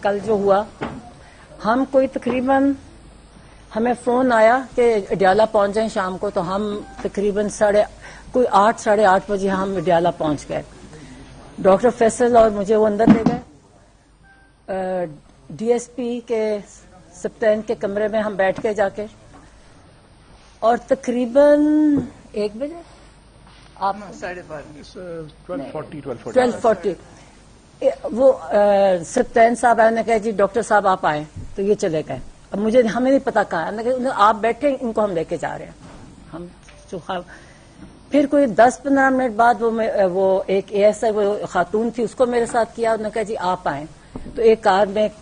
کل جو ہوا ہم کوئی تقریباً ہمیں فون آیا کہ اڈیالہ پہنچ جائیں شام کو، تو ہم تقریباً 8:30 بجے ہم اڈیالہ پہنچ گئے. ڈاکٹر فیصل اور مجھے وہ اندر لے گئے ڈی ایس پی کے سپتین کے کمرے میں. ہم بیٹھ کے جا کے اور تقریباً 1 بجے آپ 12:40 وہ سپتین صاحب آئے نے کہا جی ڈاکٹر صاحب آپ آئے، تو یہ چلے گئے. اب ہمیں نہیں پتا کہا، آپ بیٹھے ان کو ہم لے کے جا رہے ہیں. ہم پھر کوئی 10-15 منٹ بعد وہ ایک اے ایس آئی وہ خاتون تھی، اس کو میرے ساتھ کیا. انہوں نے کہا جی آپ آئیں، تو ایک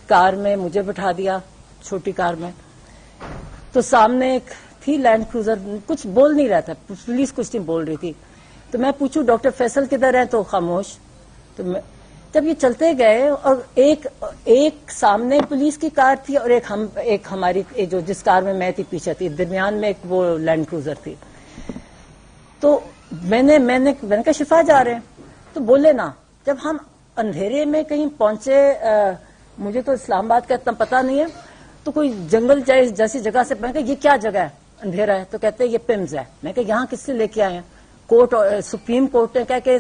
کار میں مجھے بٹھا دیا، چھوٹی کار میں. تو سامنے ایک تھی لینڈ کروزر، کچھ بول نہیں رہا تھا، پولیس کچھ نہیں بول رہی تھی. تو میں پوچھوں ڈاکٹر فیصل کدھر ہے، تو خاموش. تو جب یہ چلتے گئے اور ایک سامنے پولیس کی کار تھی اور ایک ہماری جس کار میں میں تھی پیچھے تھی، درمیان میں ایک وہ لینڈ کروزر تھی. تو میں نے کہا شفا جا رہے ہیں، تو بولے نا. جب ہم اندھیرے میں کہیں پہنچے، مجھے تو اسلام آباد کا اتنا پتا نہیں ہے، تو کوئی جنگل جیسی جگہ سے میں کہا یہ کیا جگہ ہے، اندھیرا ہے. تو کہتے ہیں یہ پمز ہے. میں کہا یہاں کس سے لے کے آئے ہیں؟ کورٹ سپریم کورٹ نے کہا کہ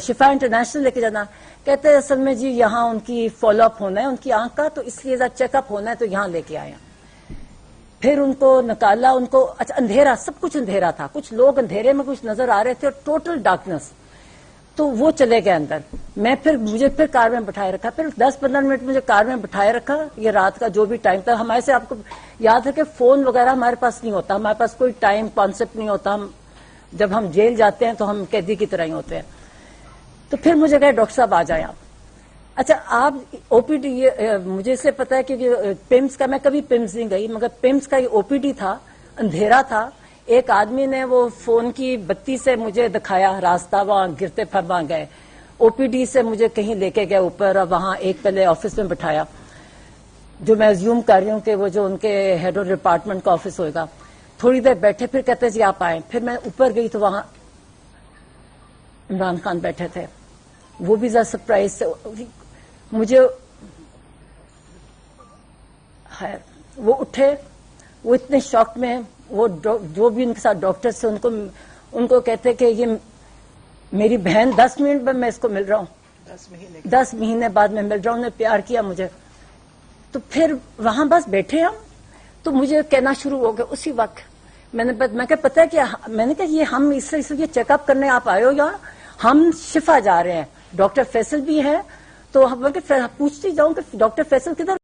شفا انٹرنیشنل لے کے جانا. کہتے ہیں اصل میں جی یہاں ان کی فالو اپ ہونا ہے ان کی آنکھ کا، تو اس لیے چیک اپ ہونا ہے، تو یہاں لے کے آئے ہیں. پھر ان کو نکالا، ان کو اچھا اندھیرا، سب کچھ اندھیرا تھا، کچھ لوگ اندھیرے میں کچھ نظر آ رہے تھے اور ٹوٹل ڈارکنس. تو وہ چلے گئے اندر. مجھے پھر کار میں بٹھائے رکھا، پھر 10-15 منٹ مجھے کار میں بٹھائے رکھا. یہ رات کا جو بھی ٹائم تھا، ہمارے سے آپ کو یاد ہے کہ فون وغیرہ ہمارے پاس نہیں ہوتا، ہمارے پاس کوئی ٹائم کانسیپٹ نہیں ہوتا. جب ہم جیل جاتے ہیں تو ہم قیدی کی طرح ہی ہوتے ہیں. تو پھر مجھے کہا ڈاکٹر صاحب آ جائیں آپ. اچھا آپ او پی ڈی، مجھے اس لیے پتا ہے کہ پمس کا، میں کبھی پمس نہیں گئی، مگر پمس کا یہ او پی ڈی تھا، اندھیرا تھا. ایک آدمی نے وہ فون کی بتی سے مجھے دکھایا راستہ، وہاں گرتے پھر وہاں گئے. او پی ڈی سے مجھے کہیں لے کے گئے اوپر، اور وہاں ایک پہلے آفس میں بٹھایا، جو میں زیوم کر رہی ہوں کہ وہ جو ان کے ہیڈ آف ڈپارٹمنٹ کا آفس ہوئے گا. تھوڑی دیر بیٹھے، پھر کہتے جی آپ آئیں. پھر میں اوپر گئی تو وہاں عمران خان بیٹھے تھے. وہ بھی ذرا سرپرائز سے مجھے، وہ اٹھے، وہ اتنے شوق میں، وہ جو بھی ان کے ساتھ ڈاکٹر سے ان کو کہتے کہ یہ میری بہن، 10 منٹ میں اس کو مل رہا ہوں، 10 مہینے بعد میں مل رہا ہوں. انہوں نے پیار کیا مجھے. تو پھر وہاں بس بیٹھے ہم، تو مجھے کہنا شروع ہو گیا اسی وقت. میں کہا پتا ہے کیا، میں نے کہا یہ ہم اس لیے چیک اپ کرنے آپ آئے ہو یا ہم شفا جا رہے ہیں، ڈاکٹر فیصل بھی ہے. تو پوچھتی جاؤں کہ ڈاکٹر فیصل کدھر